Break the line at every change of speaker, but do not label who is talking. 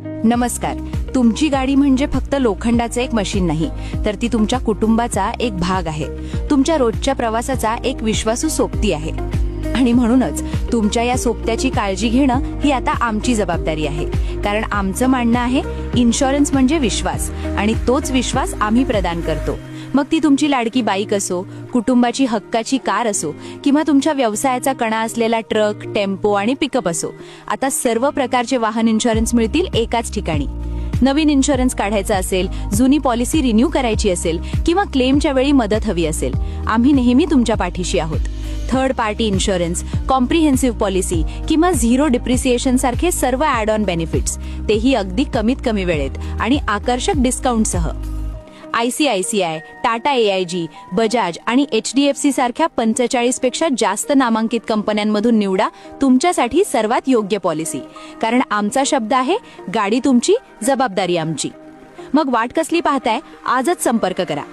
नमस्कार. तुमची गाडी म्हणजे फक्त लोखंडाचं एक मशीन नाही, तर ती तुमच्या कुटुंबाचा एक भाग आहे. तुमच्या रोजच्या प्रवासाचा एक विश्वासू सोबती आहे. आणि म्हणूनच तुमच्या या सोबत्याची काळजी घेणं ही आता आमची जबाबदारी आहे. कारण आमचं म्हणणं आहे, इन्शुरन्स म्हणजे विश्वास, आणि तोच विश्वास आम्ही प्रदान करतो. मग ती तुमची लाडकी बाईक असो, कुटुंबाची हक्काची कार असो, किंवा तुमच्या व्यवसायाचा कणा असलेला ट्रक, टेम्पो आणि पिकअप असो, आता सर्व प्रकारचे वाहन इन्शुरन्स मिळतील एकाच ठिकाणी. नवीन इन्शुरन्स काढायचा असेल, जुनी पॉलिसी रिन्यू करायची असेल, किंवा क्लेमच्या वेळी मदत हवी असेल, आम्ही नेहमी तुमच्या पाठीशी आहोत. Third party insurance, comprehensive policy किंवा झिरो डिप्रिसिएशन सारखे सर्व ॲड ऑन बेनिफिट्स, तेही अगदी कमी वेळेत आणि आकर्षक डिस्काउंटसह. ICICI, टाटा AIG, बजाज आणि HDFC सारख्या 45 पेक्षा जास्त नामांकित कंपन्यांमधून निवडा तुमच्यासाठी सर्वात योग्य पॉलिसी. कारण आमचा शब्द आहे, गाडी तुमची, जबाबदारी आमची. मग वाट कसली पाहताय? आजच संपर्क करा.